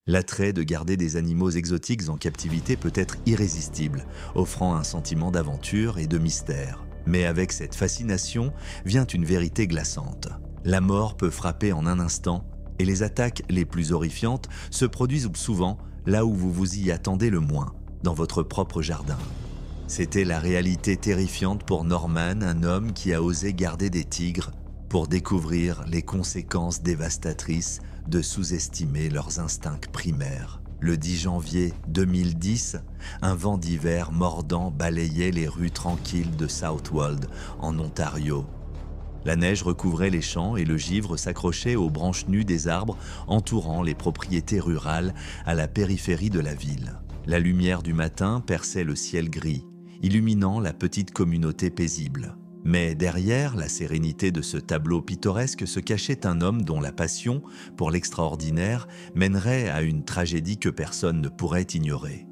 L'attrait de garder des animaux exotiques en captivité peut être irrésistible, offrant un sentiment d'aventure et de mystère. Mais avec cette fascination vient une vérité glaçante. La mort peut frapper en un instant, et les attaques les plus horrifiantes se produisent souvent là où vous vous y attendez le moins, dans votre propre jardin. C'était la réalité terrifiante pour Norman, un homme qui a osé garder des tigres pour découvrir les conséquences dévastatrices de sous-estimer leurs instincts primaires. Le 10 janvier 2010, un vent d'hiver mordant balayait les rues tranquilles de Southwold, en Ontario. La neige recouvrait les champs et le givre s'accrochait aux branches nues des arbres entourant les propriétés rurales à la périphérie de la ville. La lumière du matin perçait le ciel gris, illuminant la petite communauté paisible. Mais derrière la sérénité de ce tableau pittoresque se cachait un homme dont la passion pour l'extraordinaire mènerait à une tragédie que personne ne pourrait ignorer.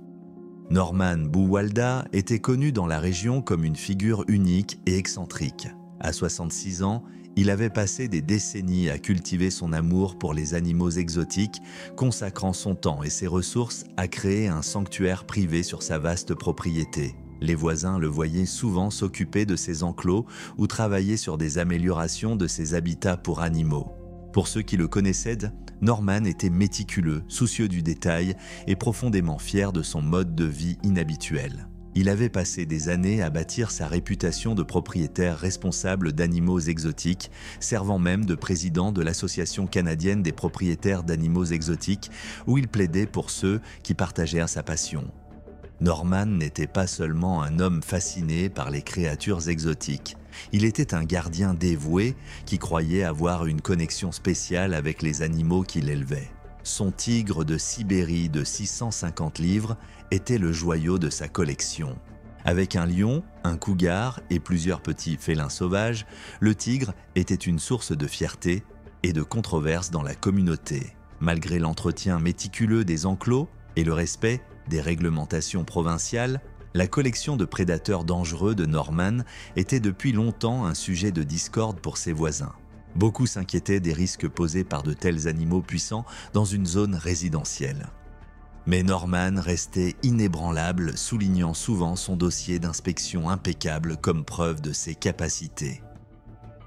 Norman Buwalda était connu dans la région comme une figure unique et excentrique. À 66 ans, il avait passé des décennies à cultiver son amour pour les animaux exotiques, consacrant son temps et ses ressources à créer un sanctuaire privé sur sa vaste propriété. Les voisins le voyaient souvent s'occuper de ses enclos ou travailler sur des améliorations de ses habitats pour animaux. Pour ceux qui le connaissaient, Norman était méticuleux, soucieux du détail et profondément fier de son mode de vie inhabituel. Il avait passé des années à bâtir sa réputation de propriétaire responsable d'animaux exotiques, servant même de président de l'Association canadienne des propriétaires d'animaux exotiques, où il plaidait pour ceux qui partagèrent sa passion. Norman n'était pas seulement un homme fasciné par les créatures exotiques. Il était un gardien dévoué qui croyait avoir une connexion spéciale avec les animaux qu'il élevait. Son tigre de Sibérie de 650 livres était le joyau de sa collection. Avec un lion, un cougar et plusieurs petits félins sauvages, le tigre était une source de fierté et de controverse dans la communauté. Malgré l'entretien méticuleux des enclos et le respect des réglementations provinciales, la collection de prédateurs dangereux de Norman était depuis longtemps un sujet de discorde pour ses voisins. Beaucoup s'inquiétaient des risques posés par de tels animaux puissants dans une zone résidentielle. Mais Norman restait inébranlable, soulignant souvent son dossier d'inspection impeccable comme preuve de ses capacités.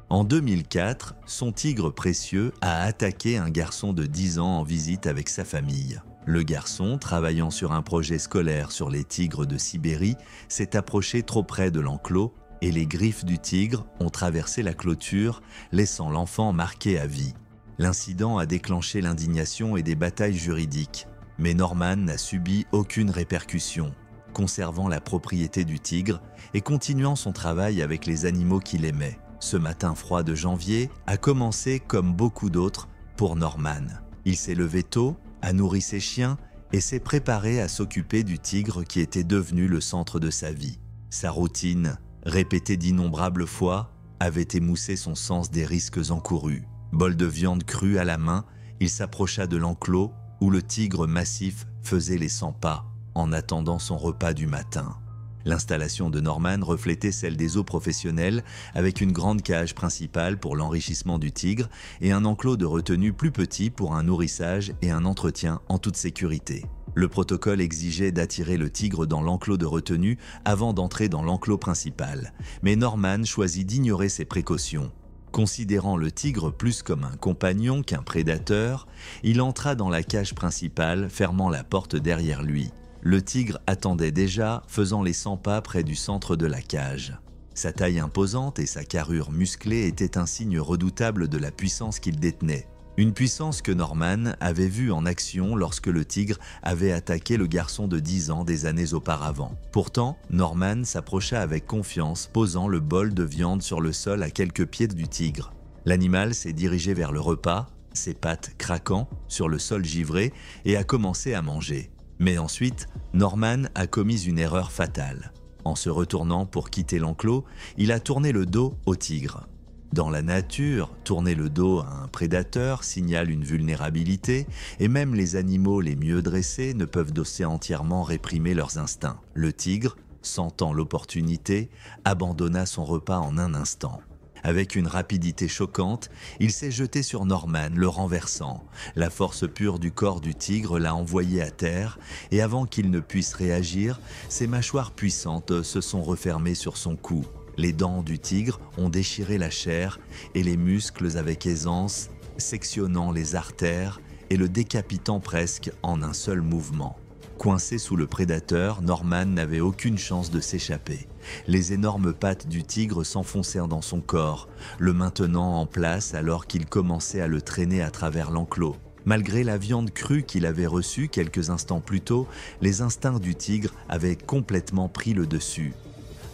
En 2004, son tigre précieux a attaqué un garçon de 10 ans en visite avec sa famille. Le garçon, travaillant sur un projet scolaire sur les tigres de Sibérie, s'est approché trop près de l'enclos et les griffes du tigre ont traversé la clôture, laissant l'enfant marqué à vie. L'incident a déclenché l'indignation et des batailles juridiques, mais Norman n'a subi aucune répercussion, conservant la propriété du tigre et continuant son travail avec les animaux qu'il aimait. Ce matin froid de janvier a commencé comme beaucoup d'autres pour Norman. Il s'est levé tôt, a nourri ses chiens et s'est préparé à s'occuper du tigre qui était devenu le centre de sa vie. Sa routine, répétée d'innombrables fois, avait émoussé son sens des risques encourus. Bol de viande crue à la main, il s'approcha de l'enclos où le tigre massif faisait les 100 pas en attendant son repas du matin. L'installation de Norman reflétait celle des zoos professionnels avec une grande cage principale pour l'enrichissement du tigre et un enclos de retenue plus petit pour un nourrissage et un entretien en toute sécurité. Le protocole exigeait d'attirer le tigre dans l'enclos de retenue avant d'entrer dans l'enclos principal, mais Norman choisit d'ignorer ces précautions. Considérant le tigre plus comme un compagnon qu'un prédateur, il entra dans la cage principale, fermant la porte derrière lui. Le tigre attendait déjà, faisant les 100 pas près du centre de la cage. Sa taille imposante et sa carrure musclée étaient un signe redoutable de la puissance qu'il détenait. Une puissance que Norman avait vue en action lorsque le tigre avait attaqué le garçon de 10 ans des années auparavant. Pourtant, Norman s'approcha avec confiance, posant le bol de viande sur le sol à quelques pieds du tigre. L'animal s'est dirigé vers le repas, ses pattes craquant sur le sol givré, et a commencé à manger. Mais ensuite, Norman a commis une erreur fatale. En se retournant pour quitter l'enclos, il a tourné le dos au tigre. Dans la nature, tourner le dos à un prédateur signale une vulnérabilité et même les animaux les mieux dressés ne peuvent d'aussi entièrement réprimer leurs instincts. Le tigre, sentant l'opportunité, abandonna son repas en un instant. Avec une rapidité choquante, il s'est jeté sur Norman, le renversant. La force pure du corps du tigre l'a envoyé à terre, et avant qu'il ne puisse réagir, ses mâchoires puissantes se sont refermées sur son cou. Les dents du tigre ont déchiré la chair et les muscles avec aisance, sectionnant les artères et le décapitant presque en un seul mouvement. Coincé sous le prédateur, Norman n'avait aucune chance de s'échapper. Les énormes pattes du tigre s'enfoncèrent dans son corps, le maintenant en place alors qu'il commençait à le traîner à travers l'enclos. Malgré la viande crue qu'il avait reçue quelques instants plus tôt, les instincts du tigre avaient complètement pris le dessus.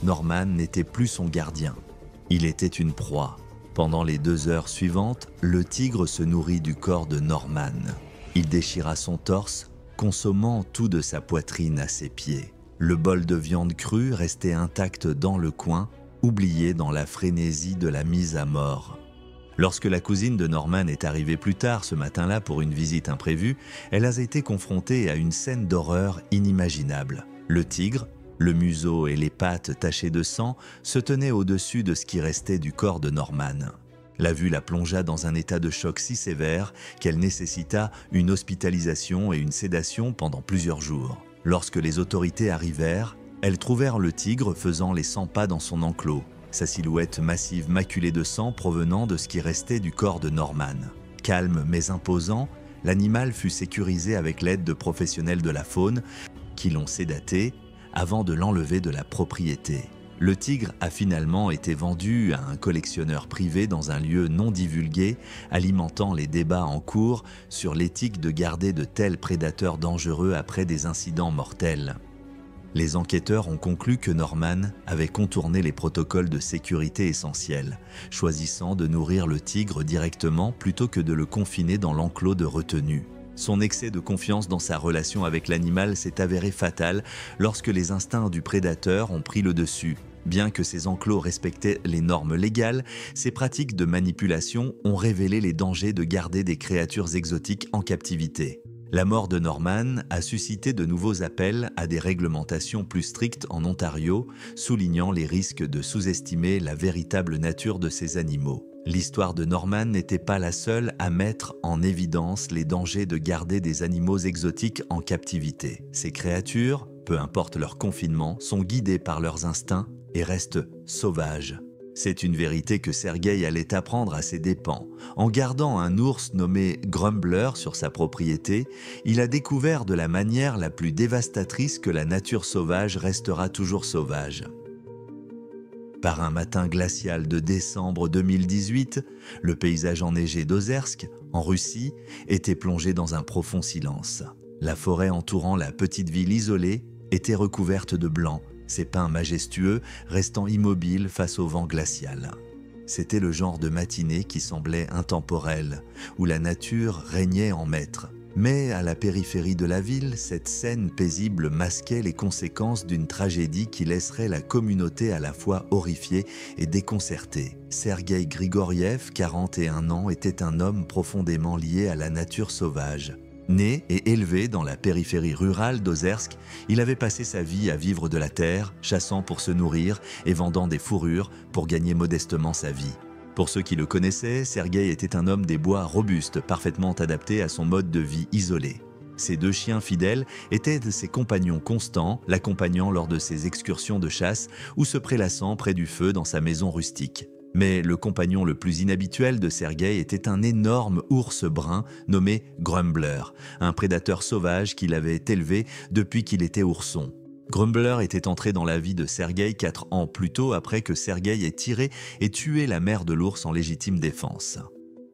Norman n'était plus son gardien. Il était une proie. Pendant les 2 heures suivantes, le tigre se nourrit du corps de Norman. Il déchira son torse, consommant tout de sa poitrine à ses pieds. Le bol de viande crue restait intact dans le coin, oublié dans la frénésie de la mise à mort. Lorsque la cousine de Norman est arrivée plus tard ce matin-là pour une visite imprévue, elle a été confrontée à une scène d'horreur inimaginable. Le tigre, le museau et les pattes tachées de sang se tenaient au-dessus de ce qui restait du corps de Norman. La vue la plongea dans un état de choc si sévère qu'elle nécessita une hospitalisation et une sédation pendant plusieurs jours. Lorsque les autorités arrivèrent, elles trouvèrent le tigre faisant les 100 pas dans son enclos, sa silhouette massive maculée de sang provenant de ce qui restait du corps de Norman. Calme mais imposant, l'animal fut sécurisé avec l'aide de professionnels de la faune qui l'ont sédaté avant de l'enlever de la propriété. Le tigre a finalement été vendu à un collectionneur privé dans un lieu non divulgué, alimentant les débats en cours sur l'éthique de garder de tels prédateurs dangereux après des incidents mortels. Les enquêteurs ont conclu que Norman avait contourné les protocoles de sécurité essentiels, choisissant de nourrir le tigre directement plutôt que de le confiner dans l'enclos de retenue. Son excès de confiance dans sa relation avec l'animal s'est avéré fatal lorsque les instincts du prédateur ont pris le dessus. Bien que ces enclos respectaient les normes légales, ces pratiques de manipulation ont révélé les dangers de garder des créatures exotiques en captivité. La mort de Norman a suscité de nouveaux appels à des réglementations plus strictes en Ontario, soulignant les risques de sous-estimer la véritable nature de ces animaux. L'histoire de Norman n'était pas la seule à mettre en évidence les dangers de garder des animaux exotiques en captivité. Ces créatures, peu importe leur confinement, sont guidées par leurs instincts et restent sauvages. C'est une vérité que Sergueï allait apprendre à ses dépens. En gardant un ours nommé Grumbler sur sa propriété, il a découvert de la manière la plus dévastatrice que la nature sauvage restera toujours sauvage. Par un matin glacial de décembre 2018, le paysage enneigé d'Ozersk, en Russie, était plongé dans un profond silence. La forêt entourant la petite ville isolée était recouverte de blanc, ses pins majestueux restant immobiles face au vent glacial. C'était le genre de matinée qui semblait intemporelle, où la nature régnait en maître. Mais à la périphérie de la ville, cette scène paisible masquait les conséquences d'une tragédie qui laisserait la communauté à la fois horrifiée et déconcertée. Sergueï Grigoriev, 41 ans, était un homme profondément lié à la nature sauvage. Né et élevé dans la périphérie rurale d'Ozersk, il avait passé sa vie à vivre de la terre, chassant pour se nourrir et vendant des fourrures pour gagner modestement sa vie. Pour ceux qui le connaissaient, Sergueï était un homme des bois robuste, parfaitement adapté à son mode de vie isolé. Ses 2 chiens fidèles étaient ses compagnons constants, l'accompagnant lors de ses excursions de chasse ou se prélassant près du feu dans sa maison rustique. Mais le compagnon le plus inhabituel de Sergueï était un énorme ours brun nommé Grumbler, un prédateur sauvage qu'il avait élevé depuis qu'il était ourson. Grumbler était entré dans la vie de Sergueï 4 ans plus tôt après que Sergueï ait tiré et tué la mère de l'ours en légitime défense.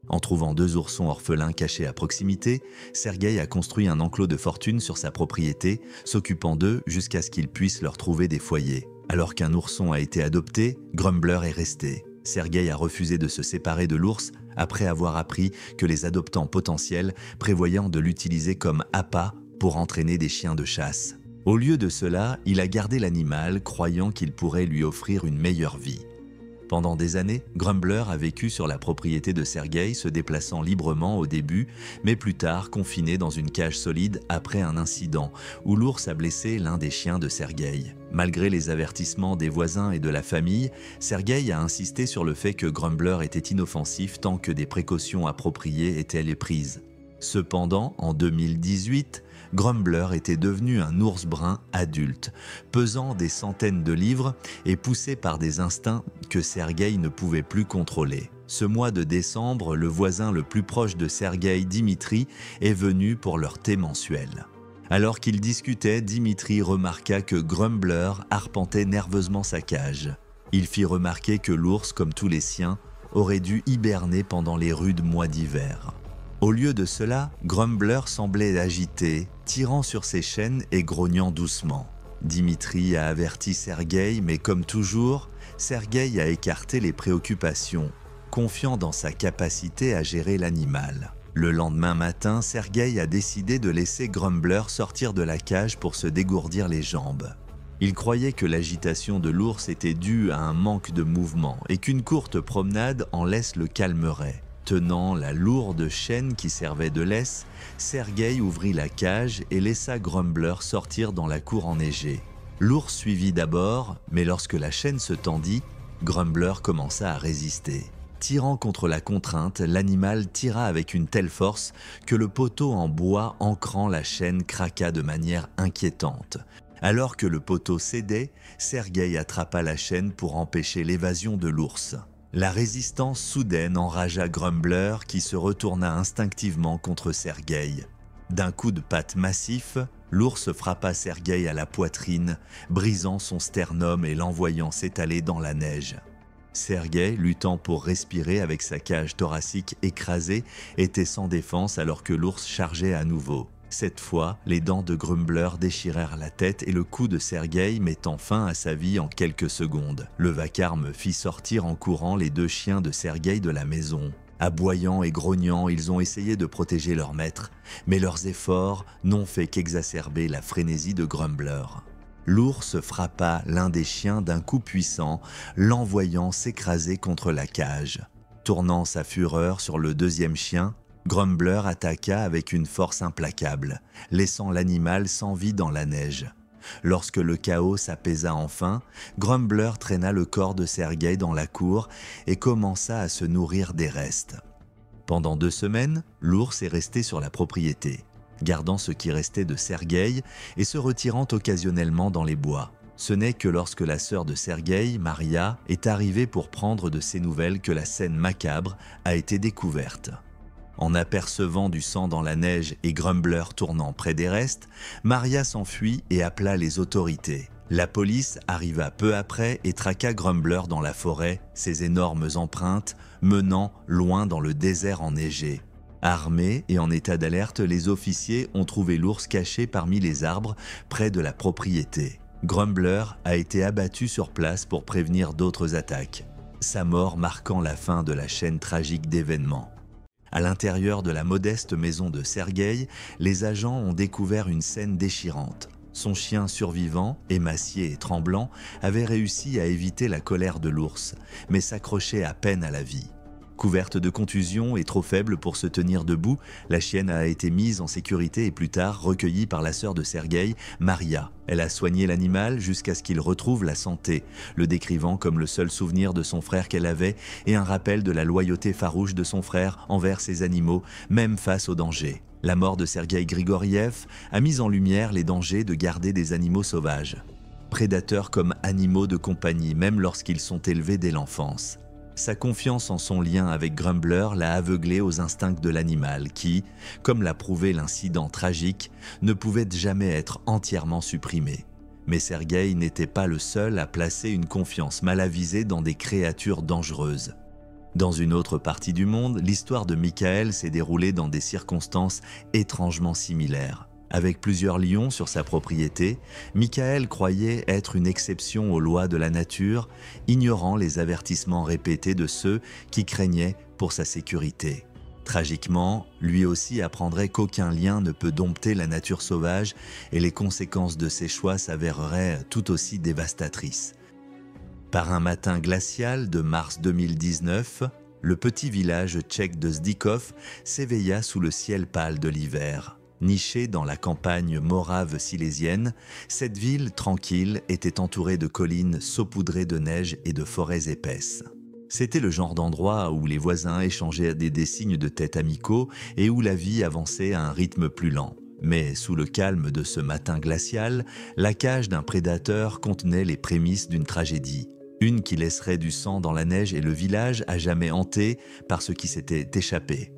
En trouvant 2 oursons orphelins cachés à proximité, Sergueï a construit un enclos de fortune sur sa propriété, s'occupant d'eux jusqu'à ce qu'il puisse leur trouver des foyers. Alors qu'un ourson a été adopté, Grumbler est resté. Sergueï a refusé de se séparer de l'ours après avoir appris que les adoptants potentiels prévoyaient de l'utiliser comme appât pour entraîner des chiens de chasse. Au lieu de cela, il a gardé l'animal, croyant qu'il pourrait lui offrir une meilleure vie. Pendant des années, Grumbler a vécu sur la propriété de Sergueï, se déplaçant librement au début, mais plus tard confiné dans une cage solide après un incident où l'ours a blessé l'un des chiens de Sergueï. Malgré les avertissements des voisins et de la famille, Sergueï a insisté sur le fait que Grumbler était inoffensif tant que des précautions appropriées étaient prises. Cependant, en 2018, Grumbler était devenu un ours brun adulte, pesant des centaines de livres et poussé par des instincts que Sergueï ne pouvait plus contrôler. Ce mois de décembre, le voisin le plus proche de Sergueï, Dimitri, est venu pour leur thé mensuel. Alors qu'ils discutaient, Dimitri remarqua que Grumbler arpentait nerveusement sa cage. Il fit remarquer que l'ours, comme tous les siens, aurait dû hiberner pendant les rudes mois d'hiver. Au lieu de cela, Grumbler semblait agité, tirant sur ses chaînes et grognant doucement. Dimitri a averti Sergueï, mais comme toujours, Sergueï a écarté les préoccupations, confiant dans sa capacité à gérer l'animal. Le lendemain matin, Sergueï a décidé de laisser Grumbler sortir de la cage pour se dégourdir les jambes. Il croyait que l'agitation de l'ours était due à un manque de mouvement et qu'une courte promenade en laisse le calmerait. Tenant la lourde chaîne qui servait de laisse, Sergueï ouvrit la cage et laissa Grumbler sortir dans la cour enneigée. L'ours suivit d'abord, mais lorsque la chaîne se tendit, Grumbler commença à résister. Tirant contre la contrainte, l'animal tira avec une telle force que le poteau en bois ancrant la chaîne craqua de manière inquiétante. Alors que le poteau cédait, Sergueï attrapa la chaîne pour empêcher l'évasion de l'ours. La résistance soudaine enragea Grumbler qui se retourna instinctivement contre Sergueï. D'un coup de patte massif, l'ours frappa Sergueï à la poitrine, brisant son sternum et l'envoyant s'étaler dans la neige. Sergueï, luttant pour respirer avec sa cage thoracique écrasée, était sans défense alors que l'ours chargeait à nouveau. Cette fois, les dents de Grumbler déchirèrent la tête et le cou de Sergueï mettant fin à sa vie en quelques secondes. Le vacarme fit sortir en courant les deux chiens de Sergueï de la maison. Aboyant et grognant, ils ont essayé de protéger leur maître, mais leurs efforts n'ont fait qu'exacerber la frénésie de Grumbler. L'ours frappa l'un des chiens d'un coup puissant, l'envoyant s'écraser contre la cage. Tournant sa fureur sur le deuxième chien, Grumbler attaqua avec une force implacable, laissant l'animal sans vie dans la neige. Lorsque le chaos s'apaisa enfin, Grumbler traîna le corps de Sergueï dans la cour et commença à se nourrir des restes. Pendant 2 semaines, l'ours est resté sur la propriété, gardant ce qui restait de Sergueï et se retirant occasionnellement dans les bois. Ce n'est que lorsque la sœur de Sergueï, Maria, est arrivée pour prendre de ses nouvelles que la scène macabre a été découverte. En apercevant du sang dans la neige et Grumbler tournant près des restes, Maria s'enfuit et appela les autorités. La police arriva peu après et traqua Grumbler dans la forêt, ses énormes empreintes menant loin dans le désert enneigé. Armés et en état d'alerte, les officiers ont trouvé l'ours caché parmi les arbres près de la propriété. Grumbler a été abattu sur place pour prévenir d'autres attaques, sa mort marquant la fin de la chaîne tragique d'événements. À l'intérieur de la modeste maison de Sergueï, les agents ont découvert une scène déchirante. Son chien survivant, émacié et tremblant, avait réussi à éviter la colère de l'ours, mais s'accrochait à peine à la vie. Couverte de contusions et trop faible pour se tenir debout, la chienne a été mise en sécurité et plus tard recueillie par la sœur de Sergueï, Maria. Elle a soigné l'animal jusqu'à ce qu'il retrouve la santé, le décrivant comme le seul souvenir de son frère qu'elle avait et un rappel de la loyauté farouche de son frère envers ses animaux, même face aux dangers. La mort de Sergueï Grigoriev a mis en lumière les dangers de garder des animaux sauvages. Prédateurs comme animaux de compagnie, même lorsqu'ils sont élevés dès l'enfance. Sa confiance en son lien avec Grumbler l'a aveuglé aux instincts de l'animal qui, comme l'a prouvé l'incident tragique, ne pouvait jamais être entièrement supprimé. Mais Sergueï n'était pas le seul à placer une confiance mal avisée dans des créatures dangereuses. Dans une autre partie du monde, l'histoire de Michael s'est déroulée dans des circonstances étrangement similaires. Avec plusieurs lions sur sa propriété, Michael croyait être une exception aux lois de la nature, ignorant les avertissements répétés de ceux qui craignaient pour sa sécurité. Tragiquement, lui aussi apprendrait qu'aucun lien ne peut dompter la nature sauvage et les conséquences de ses choix s'avéreraient tout aussi dévastatrices. Par un matin glacial de mars 2019, le petit village tchèque de Ždíkov s'éveilla sous le ciel pâle de l'hiver. Nichée dans la campagne morave silésienne, cette ville tranquille était entourée de collines saupoudrées de neige et de forêts épaisses. C'était le genre d'endroit où les voisins échangeaient des signes de tête amicaux et où la vie avançait à un rythme plus lent. Mais sous le calme de ce matin glacial, la cage d'un prédateur contenait les prémices d'une tragédie. Une qui laisserait du sang dans la neige et le village à jamais hanté par ce qui s'était échappé.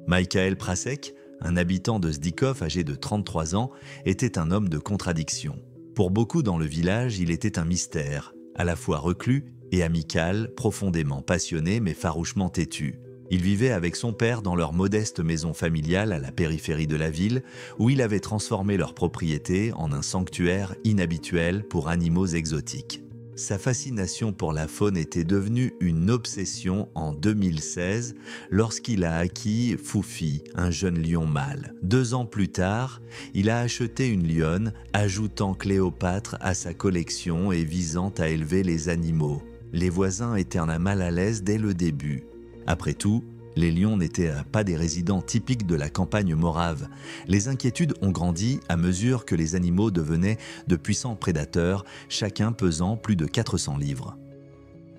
Michael Prasek, un habitant de Ždíkov âgé de 33 ans, était un homme de contradiction. Pour beaucoup dans le village, il était un mystère, à la fois reclus et amical, profondément passionné mais farouchement têtu. Il vivait avec son père dans leur modeste maison familiale à la périphérie de la ville, où il avait transformé leur propriété en un sanctuaire inhabituel pour animaux exotiques. Sa fascination pour la faune était devenue une obsession en 2016 lorsqu'il a acquis Foufi, un jeune lion mâle. 2 ans plus tard, il a acheté une lionne, ajoutant Cléopâtre à sa collection et visant à élever les animaux. Les voisins étaient en mal à l'aise dès le début. Après tout, les lions n'étaient pas des résidents typiques de la campagne morave. Les inquiétudes ont grandi à mesure que les animaux devenaient de puissants prédateurs, chacun pesant plus de 400 livres.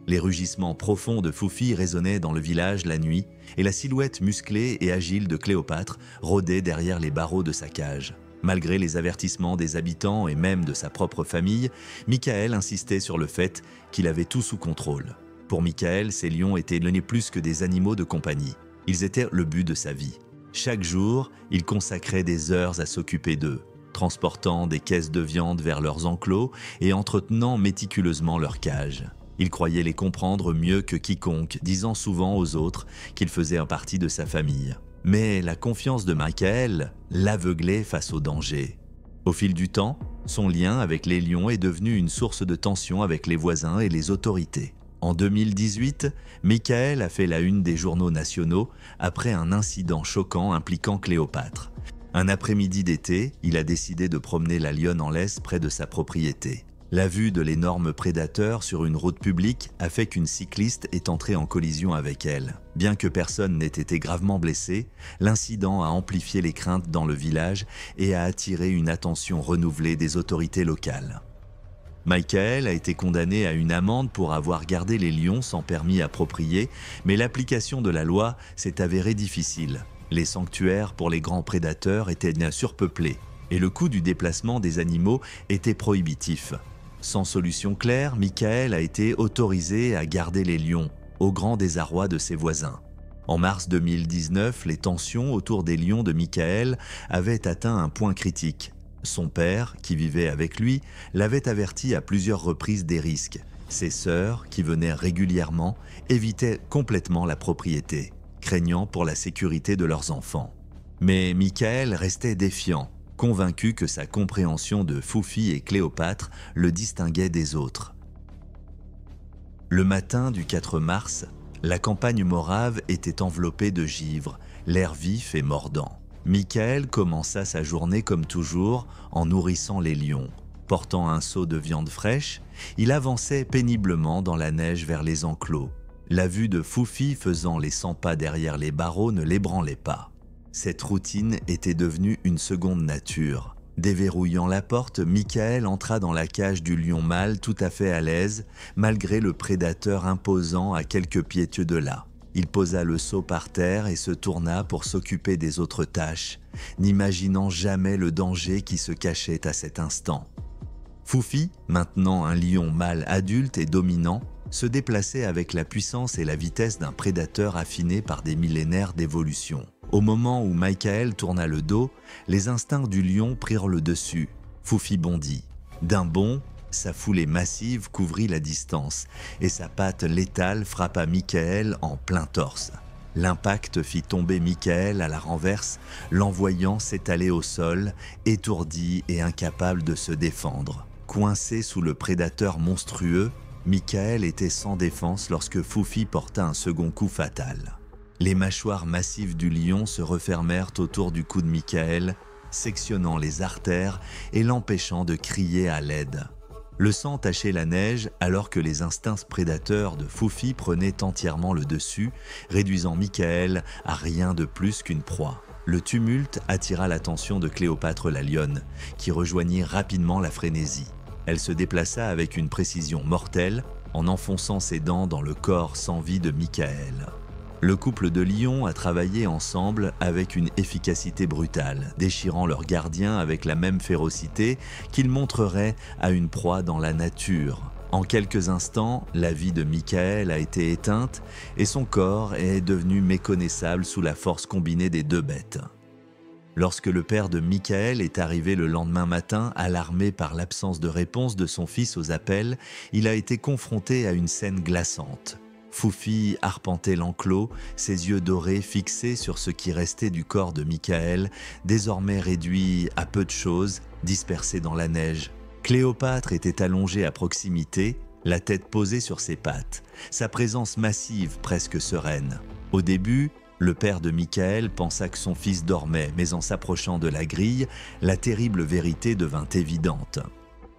Les rugissements profonds de Foufi résonnaient dans le village la nuit, et la silhouette musclée et agile de Cléopâtre rôdait derrière les barreaux de sa cage. Malgré les avertissements des habitants et même de sa propre famille, Michael insistait sur le fait qu'il avait tout sous contrôle. Pour Michael, ces lions étaient n'est plus que des animaux de compagnie. Ils étaient le but de sa vie. Chaque jour, il consacrait des heures à s'occuper d'eux, transportant des caisses de viande vers leurs enclos et entretenant méticuleusement leur cage. Il croyait les comprendre mieux que quiconque, disant souvent aux autres qu'ils faisaient partie de sa famille. Mais la confiance de Michael l'aveuglait face au danger. Au fil du temps, son lien avec les lions est devenu une source de tension avec les voisins et les autorités. En 2018, Michael a fait la une des journaux nationaux après un incident choquant impliquant Cléopâtre. Un après-midi d'été, il a décidé de promener la lionne en laisse près de sa propriété. La vue de l'énorme prédateur sur une route publique a fait qu'une cycliste est entrée en collision avec elle. Bien que personne n'ait été gravement blessé, l'incident a amplifié les craintes dans le village et a attiré une attention renouvelée des autorités locales. Michael a été condamné à une amende pour avoir gardé les lions sans permis approprié, mais l'application de la loi s'est avérée difficile. Les sanctuaires pour les grands prédateurs étaient surpeuplés et le coût du déplacement des animaux était prohibitif. Sans solution claire, Michael a été autorisé à garder les lions, au grand désarroi de ses voisins. En mars 2019, les tensions autour des lions de Michael avaient atteint un point critique. Son père, qui vivait avec lui, l'avait averti à plusieurs reprises des risques. Ses sœurs, qui venaient régulièrement, évitaient complètement la propriété, craignant pour la sécurité de leurs enfants. Mais Michael restait défiant, convaincu que sa compréhension de Foufi et Cléopâtre le distinguait des autres. Le matin du 4 mars, la campagne morave était enveloppée de givre, l'air vif et mordant. Michael commença sa journée comme toujours en nourrissant les lions. Portant un seau de viande fraîche, il avançait péniblement dans la neige vers les enclos. La vue de Foufi faisant les 100 pas derrière les barreaux ne l'ébranlait pas. Cette routine était devenue une seconde nature. Déverrouillant la porte, Michael entra dans la cage du lion mâle tout à fait à l'aise, malgré le prédateur imposant à quelques pieds de là. Il posa le seau par terre et se tourna pour s'occuper des autres tâches, n'imaginant jamais le danger qui se cachait à cet instant. Foufi, maintenant un lion mâle adulte et dominant, se déplaçait avec la puissance et la vitesse d'un prédateur affiné par des millénaires d'évolution. Au moment où Michael tourna le dos, les instincts du lion prirent le dessus. Foufi bondit. D'un bond, sa foulée massive couvrit la distance et sa patte létale frappa Michael en plein torse. L'impact fit tomber Michael à la renverse, l'envoyant s'étaler au sol, étourdi et incapable de se défendre. Coincé sous le prédateur monstrueux, Michael était sans défense lorsque Foufi porta un second coup fatal. Les mâchoires massives du lion se refermèrent autour du cou de Michael, sectionnant les artères et l'empêchant de crier à l'aide. Le sang tachait la neige alors que les instincts prédateurs de Fufi prenaient entièrement le dessus, réduisant Michael à rien de plus qu'une proie. Le tumulte attira l'attention de Cléopâtre la lionne, qui rejoignit rapidement la frénésie. Elle se déplaça avec une précision mortelle, en enfonçant ses dents dans le corps sans vie de Michael. Le couple de lions a travaillé ensemble avec une efficacité brutale, déchirant leur gardien avec la même férocité qu'ils montreraient à une proie dans la nature. En quelques instants, la vie de Michael a été éteinte et son corps est devenu méconnaissable sous la force combinée des deux bêtes. Lorsque le père de Michael est arrivé le lendemain matin, alarmé par l'absence de réponse de son fils aux appels, il a été confronté à une scène glaçante. Fufi arpentait l'enclos, ses yeux dorés fixés sur ce qui restait du corps de Michael, désormais réduit à peu de choses, dispersé dans la neige. Cléopâtre était allongée à proximité, la tête posée sur ses pattes, sa présence massive, presque sereine. Au début, le père de Michael pensa que son fils dormait, mais en s'approchant de la grille, la terrible vérité devint évidente.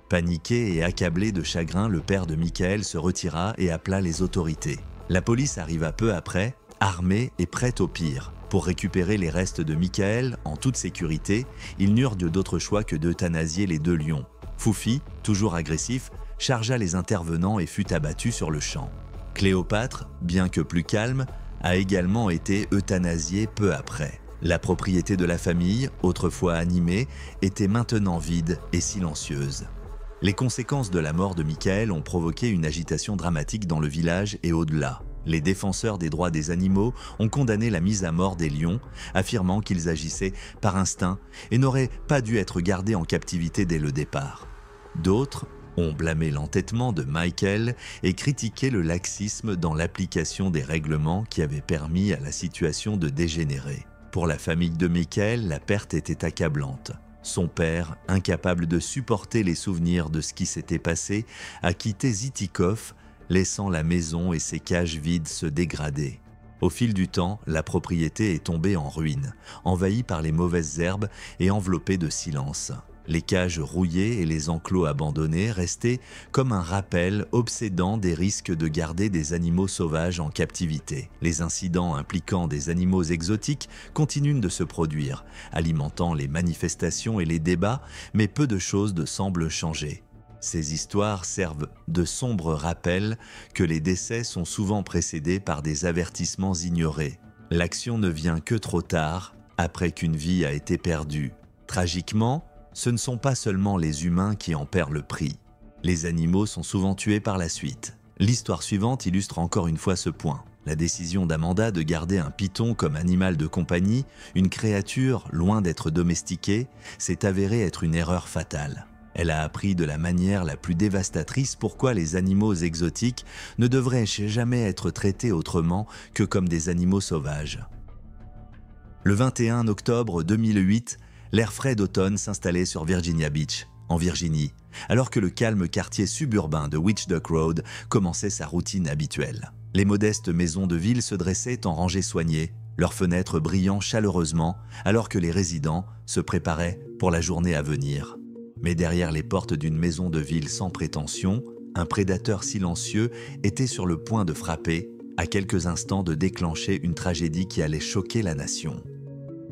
Paniqué et accablé de chagrin, le père de Michael se retira et appela les autorités. La police arriva peu après, armée et prête au pire. Pour récupérer les restes de Michael, en toute sécurité, ils n'eurent d'autre choix que d'euthanasier les deux lions. Fufi, toujours agressif, chargea les intervenants et fut abattu sur le champ. Cléopâtre, bien que plus calme, a également été euthanasiée peu après. La propriété de la famille, autrefois animée, était maintenant vide et silencieuse. Les conséquences de la mort de Michael ont provoqué une agitation dramatique dans le village et au-delà. Les défenseurs des droits des animaux ont condamné la mise à mort des lions, affirmant qu'ils agissaient par instinct et n'auraient pas dû être gardés en captivité dès le départ. D'autres ont blâmé l'entêtement de Michael et critiqué le laxisme dans l'application des règlements qui avaient permis à la situation de dégénérer. Pour la famille de Michael, la perte était accablante. Son père, incapable de supporter les souvenirs de ce qui s'était passé, a quitté Zitikov, laissant la maison et ses cages vides se dégrader. Au fil du temps, la propriété est tombée en ruine, envahie par les mauvaises herbes et enveloppée de silence. Les cages rouillées et les enclos abandonnés restaient comme un rappel obsédant des risques de garder des animaux sauvages en captivité. Les incidents impliquant des animaux exotiques continuent de se produire, alimentant les manifestations et les débats, mais peu de choses ne semblent changer. Ces histoires servent de sombres rappels que les décès sont souvent précédés par des avertissements ignorés. L'action ne vient que trop tard, après qu'une vie a été perdue. Tragiquement, ce ne sont pas seulement les humains qui en perdent le prix. Les animaux sont souvent tués par la suite. L'histoire suivante illustre encore une fois ce point. La décision d'Amanda de garder un python comme animal de compagnie, une créature loin d'être domestiquée, s'est avérée être une erreur fatale. Elle a appris de la manière la plus dévastatrice pourquoi les animaux exotiques ne devraient jamais être traités autrement que comme des animaux sauvages. Le 21 octobre 2008, l'air frais d'automne s'installait sur Virginia Beach, en Virginie, alors que le calme quartier suburbain de Witch Duck Road commençait sa routine habituelle. Les modestes maisons de ville se dressaient en rangées soignées, leurs fenêtres brillant chaleureusement, alors que les résidents se préparaient pour la journée à venir. Mais derrière les portes d'une maison de ville sans prétention, un prédateur silencieux était sur le point de frapper, à quelques instants de déclencher une tragédie qui allait choquer la nation.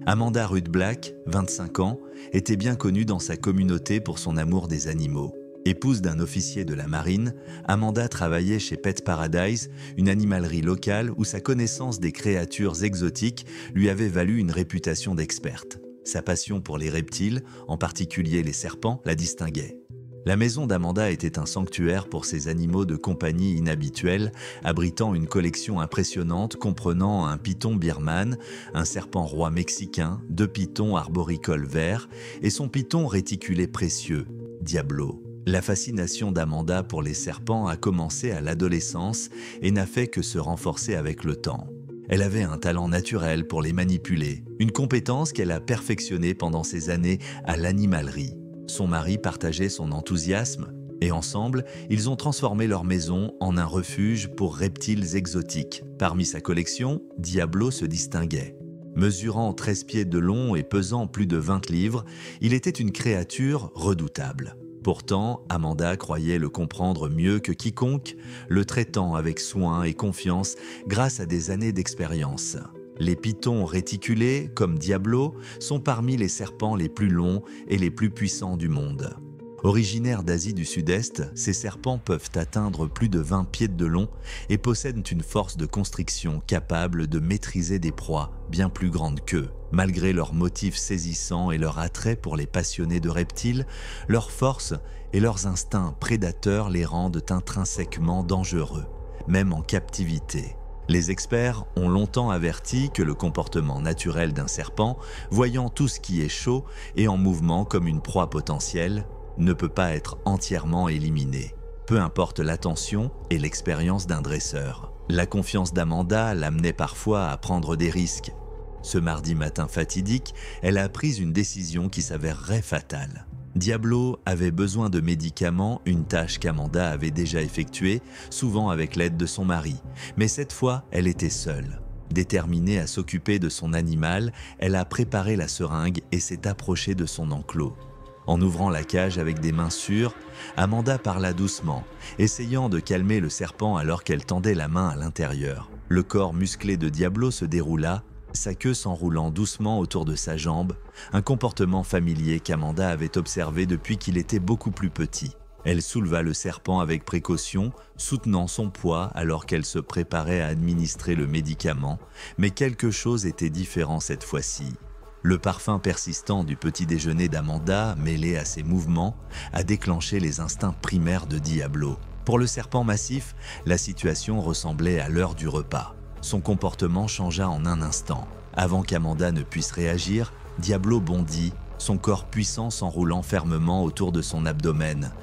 Amanda Ruth Black, 25 ans, était bien connue dans sa communauté pour son amour des animaux. Épouse d'un officier de la marine, Amanda travaillait chez Pet Paradise, une animalerie locale où sa connaissance des créatures exotiques lui avait valu une réputation d'experte. Sa passion pour les reptiles, en particulier les serpents, la distinguait. La maison d'Amanda était un sanctuaire pour ces animaux de compagnie inhabituels, abritant une collection impressionnante comprenant un python birman, un serpent roi mexicain, 2 pythons arboricoles verts et son python réticulé précieux, Diablo. La fascination d'Amanda pour les serpents a commencé à l'adolescence et n'a fait que se renforcer avec le temps. Elle avait un talent naturel pour les manipuler, une compétence qu'elle a perfectionnée pendant ses années à l'animalerie. Son mari partageait son enthousiasme et ensemble, ils ont transformé leur maison en un refuge pour reptiles exotiques. Parmi sa collection, Diablo se distinguait. Mesurant 13 pieds de long et pesant plus de 20 livres, il était une créature redoutable. Pourtant, Amanda croyait le comprendre mieux que quiconque, le traitant avec soin et confiance grâce à des années d'expérience. Les pythons réticulés, comme Diablo, sont parmi les serpents les plus longs et les plus puissants du monde. Originaires d'Asie du Sud-Est, ces serpents peuvent atteindre plus de 20 pieds de long et possèdent une force de constriction capable de maîtriser des proies bien plus grandes qu'eux. Malgré leurs motifs saisissants et leur attrait pour les passionnés de reptiles, leur force et leurs instincts prédateurs les rendent intrinsèquement dangereux, même en captivité. Les experts ont longtemps averti que le comportement naturel d'un serpent, voyant tout ce qui est chaud et en mouvement comme une proie potentielle, ne peut pas être entièrement éliminé, peu importe l'attention et l'expérience d'un dresseur. La confiance d'Amanda l'amenait parfois à prendre des risques. Ce mardi matin fatidique, elle a pris une décision qui s'avérerait fatale. Diablo avait besoin de médicaments, une tâche qu'Amanda avait déjà effectuée, souvent avec l'aide de son mari. Mais cette fois, elle était seule. Déterminée à s'occuper de son animal, elle a préparé la seringue et s'est approchée de son enclos. En ouvrant la cage avec des mains sûres, Amanda parla doucement, essayant de calmer le serpent alors qu'elle tendait la main à l'intérieur. Le corps musclé de Diablo se déroula, sa queue s'enroulant doucement autour de sa jambe, un comportement familier qu'Amanda avait observé depuis qu'il était beaucoup plus petit. Elle souleva le serpent avec précaution, soutenant son poids alors qu'elle se préparait à administrer le médicament, mais quelque chose était différent cette fois-ci. Le parfum persistant du petit déjeuner d'Amanda, mêlé à ses mouvements, a déclenché les instincts primaires de Diablo. Pour le serpent massif, la situation ressemblait à l'heure du repas. Son comportement changea en un instant. Avant qu'Amanda ne puisse réagir, Diablo bondit, son corps puissant s'enroulant fermement autour de son abdomen.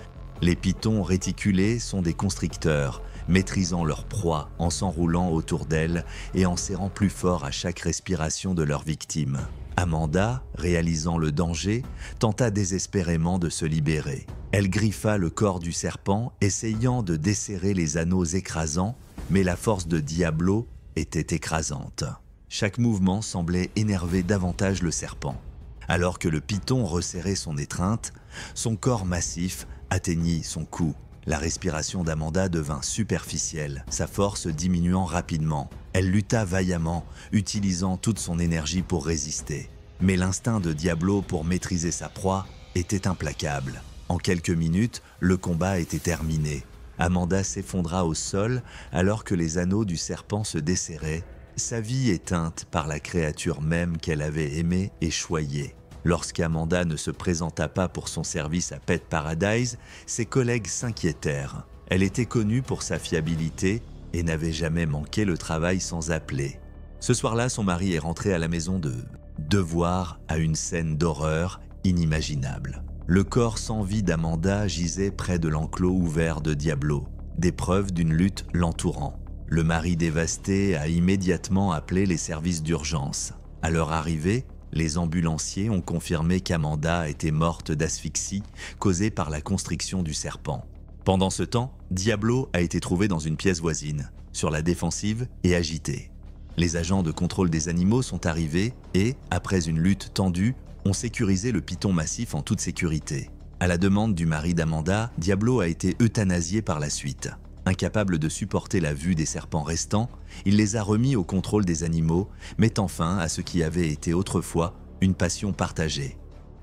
Les pythons réticulés sont des constricteurs, maîtrisant leur proie en s'enroulant autour d'elle et en serrant plus fort à chaque respiration de leur victime. Amanda, réalisant le danger, tenta désespérément de se libérer. Elle griffa le corps du serpent, essayant de desserrer les anneaux écrasants, mais la force de Diablo était écrasante. Chaque mouvement semblait énerver davantage le serpent. Alors que le python resserrait son étreinte, son corps massif atteignit son cou. La respiration d'Amanda devint superficielle, sa force diminuant rapidement. Elle lutta vaillamment, utilisant toute son énergie pour résister. Mais l'instinct de Diablo pour maîtriser sa proie était implacable. En quelques minutes, le combat était terminé. Amanda s'effondra au sol alors que les anneaux du serpent se desserraient, sa vie éteinte par la créature même qu'elle avait aimée et choyée. Lorsqu'Amanda ne se présenta pas pour son service à Pet Paradise, ses collègues s'inquiétèrent. Elle était connue pour sa fiabilité et n'avait jamais manqué le travail sans appeler. Ce soir-là, son mari est rentré à la maison de devoir à une scène d'horreur inimaginable. Le corps sans vie d'Amanda gisait près de l'enclos ouvert de Diablo, des preuves d'une lutte l'entourant. Le mari dévasté a immédiatement appelé les services d'urgence. À leur arrivée, les ambulanciers ont confirmé qu'Amanda était morte d'asphyxie causée par la constriction du serpent. Pendant ce temps, Diablo a été trouvé dans une pièce voisine, sur la défensive et agité. Les agents de contrôle des animaux sont arrivés et, après une lutte tendue, ont sécurisé le python massif en toute sécurité. À la demande du mari d'Amanda, Diablo a été euthanasié par la suite. Incapable de supporter la vue des serpents restants, il les a remis au contrôle des animaux, mettant fin à ce qui avait été autrefois une passion partagée.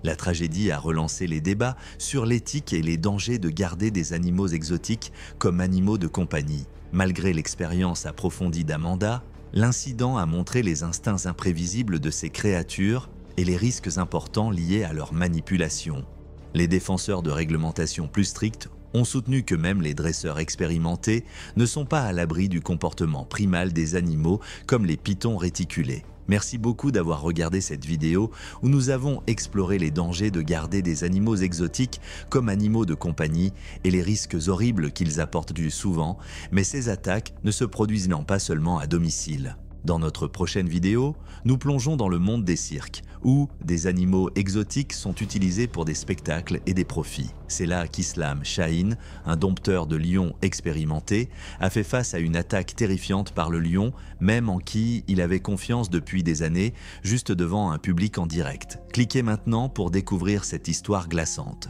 La tragédie a relancé les débats sur l'éthique et les dangers de garder des animaux exotiques comme animaux de compagnie. Malgré l'expérience approfondie d'Amanda, l'incident a montré les instincts imprévisibles de ces créatures et les risques importants liés à leur manipulation. Les défenseurs de réglementations plus strictes ont soutenu que même les dresseurs expérimentés ne sont pas à l'abri du comportement primal des animaux comme les pythons réticulés. Merci beaucoup d'avoir regardé cette vidéo où nous avons exploré les dangers de garder des animaux exotiques comme animaux de compagnie et les risques horribles qu'ils apportent du souvent, mais ces attaques ne se produisent pas seulement à domicile. Dans notre prochaine vidéo, nous plongeons dans le monde des cirques, où des animaux exotiques sont utilisés pour des spectacles et des profits. C'est là qu'Islam Shaheen, un dompteur de lions expérimenté, a fait face à une attaque terrifiante par le lion, même en qui il avait confiance depuis des années, juste devant un public en direct. Cliquez maintenant pour découvrir cette histoire glaçante.